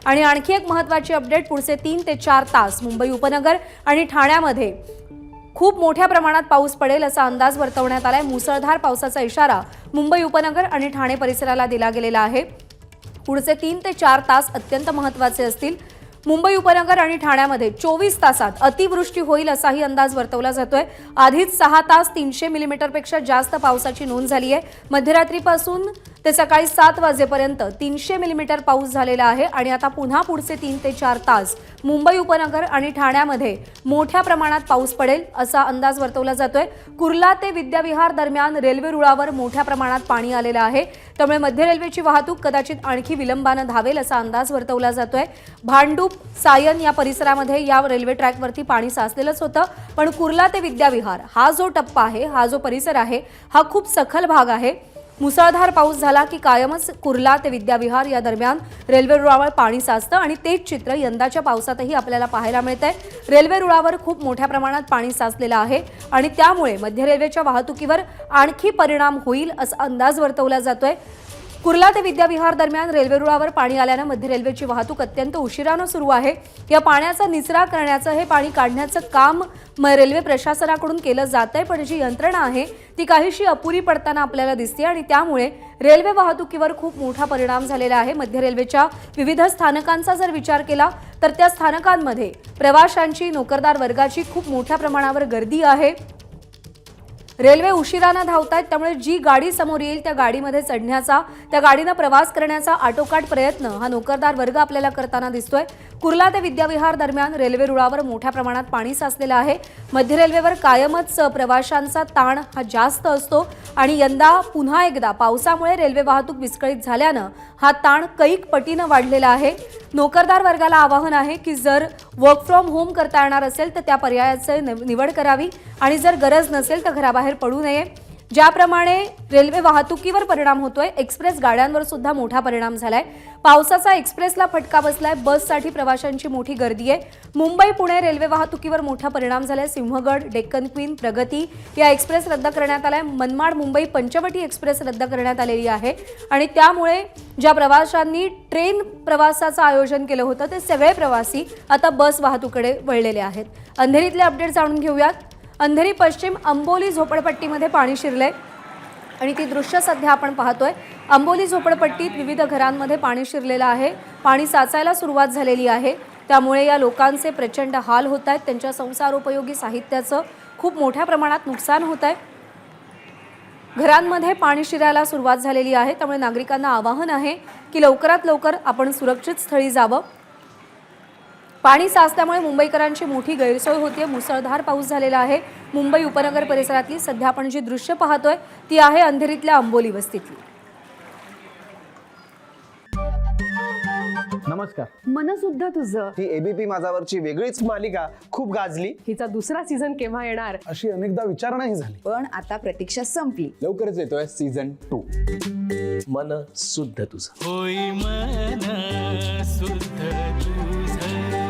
आणि आणखी एक महत्त्वाची अपडेट, पुढचे 3 ते 4 तास मुंबई उपनगर आणि ठाण्यामध्ये खूप मोठ्या प्रमाणात पाऊस पडेल असा अंदाज वर्तवण्यात आलाय। मुसळधार पावसाचा इशारा मुंबई उपनगर आणि ठाणे परिसराला दिला गेलेला आहे। पुढचे 3 ते 4 तास अत्यंत महत्त्वाचे असतील। मुंबई उपनगर आणि ठाण्यामध्ये 24 तासात अतिवृष्टी होईल असाही अंदाज वर्तवला जातोय। आधीच 6 तास 300 मिलीमीटरपेक्षा जास्त पावसाची नोंद झाली आहे। मध्यरात्रीपासून ते सकाळी 7 वाजेपर्यंत 300 मिलीमीटर पाऊस झालेला आहे आणि आता पुन्हा पुढचे 3 ते 4 तास मुंबई उपनगर आणि ठाण्यामध्ये मोठ्या प्रमाणात पाऊस पडेल असा अंदाज वर्तवला जातोय। कुर्ला ते विद्याविहार दरम्यान रेल्वे रुळावर मोठ्या प्रमाणात पाणी आलेलं आहे, त्यामुळे मध्य रेल्वेची वाहतूक कदाचित आणखी विलंबानं धावेल असा अंदाज वर्तवला जातोय। भांडूप सायन या परिसरामध्ये या रेल्वे ट्रॅकवरती पाणी साचलेलंच होतं, पण कुर्ला ते विद्याविहार हा जो टप्पा आहे, हा जो परिसर आहे, हा खूप सखल भाग आहे। मुसळधार पाऊस झाला की कायमच कुर्ला ते विद्याविहार या दरम्यान रेल्वे रुळावर पाणी साचतं आणि तेच चित्र यंदाच्या पावसातही आपल्याला पाहायला मिळतंय। रेल्वे रुळावर खूप मोठ्या प्रमाणात पाणी साचलेलं आहे आणि त्यामुळे मध्य रेल्वेच्या वाहतुकीवर आणखी परिणाम होईल असा अंदाज वर्तवला जातोय। कुर्ला ते विद्याविहार दरम्यान रेल्वे रुळावर पाणी आल्याने मध्य रेल्वेची वाहतूक अत्यंत उशिराने सुरू आहे। या पाण्याचा निचरा करण्याचं, हे पाणी काढण्याचं काम रेल्वे प्रशासनाकडून केलं जातंय, पण जी यंत्रणा आहे ती काहीशी अपुरी पडताना आपल्याला दिसते आणि त्यामुळे रेल्वे वाहतुकीवर खूप मोठा परिणाम झालेला आहे। मध्य रेल्वेच्या विविध स्थानकांचा जर विचार केला तर त्या स्थानकांमध्ये प्रवाशांची, नोकरदार वर्गाची खूप मोठ्या प्रमाणावर गर्दी आहे। रेल्वे उशिराने धावतायत, त्यामुळे जी गाडी समोर येईल त्या गाडीमध्ये चढण्याचा, त्या गाडीने प्रवास करण्याचा आटोकाट प्रयत्न हा नोकरदार वर्ग आपल्याला करताना दिसतोय। कुर्ला ते विद्याविहार दरम्यान रेल्वे रुळावर मोठ्या प्रमाणात पाणी साचलेलं आहे। मध्य रेल्वेवर कायमच प्रवाशांचा ताण हा जास्त असतो आणि यंदा पुन्हा एकदा पावसामुळे रेल्वे वाहतूक विस्कळीत झाल्यानं हा ताण कैक पटीनं वाढलेला आहे। नोकरदार वर्गाला आवाहन आहे की जर वर्क फ्रॉम होम करता येणार असेल तर त्या पर्यायाची निवड करावी आणि जर गरज नसेल तर घराबाहेर पडू नये। ज्याप्रमाणे रेल्वे वाहतुकीवर परिणाम होतोय, एक्सप्रेस गाड्यांवर सुद्धा मोठा परिणाम झालाय। पावसाचा एक्सप्रेसला फटका बसलाय, बससाठी प्रवाशांची मोठी गर्दी आहे। मुंबई पुणे रेल्वे वाहतुकीवर मोठा परिणाम झालाय। सिंहगड, डेक्कन क्वीन, प्रगती या एक्सप्रेस रद्द करण्यात आलाय। मनमाड मुंबई पंचवटी एक्सप्रेस रद्द करण्यात आलेली आहे आणि त्यामुळे ज्या प्रवाशांनी ट्रेन प्रवासाचं आयोजन केलं होतं ते सगळे प्रवासी आता बस वाहतुकीकडे वळलेले आहेत। अंधेरीतले अपडेट जाणून घेऊयात। अंधेरी पश्चिम अंबोली झोपडपट्टीमध्ये पाणी शिरलंय आणि ती दृश्य सध्या आपण पाहतोय। अंबोली झोपडपट्टीत विविध घरांमध्ये पाणी शिरलेलं आहे, पाणी साचायला सुरुवात झालेली आहे, त्यामुळे या लोकांचे प्रचंड हाल होत आहेत। त्यांच्या संसारोपयोगी साहित्याचं खूप मोठ्या प्रमाणात नुकसान होत आहे। घरांमध्ये पाणी शिरायला सुरुवात झालेली आहे, त्यामुळे नागरिकांना आवाहन आहे की लवकरात लवकर आपण सुरक्षित स्थळी जावं। पाणी साचल्यामुळे मुंबईकरांची मोठी गैरसोय होतीये। मुसळधार पाऊस झालेला आहे। मुंबई उपनगर परिसरातली सध्या आपण जी दृश्य पाहतोय ती आहे अंधेरीतल्या अंबोली वस्तीतली। नमस्कार। मनसुद्धा तुझं ही एबीपी माझावरची वेगळीच मालिका खूप गाजली। हिचा दुसरा सीझन केव्हा येणार अशी अनेकदा विचारणा झाली, पण आता प्रतीक्षा संपली। लवकरच येतोय सीझन 2। मन शुद्ध तुझं होई मन शुद्ध तुझं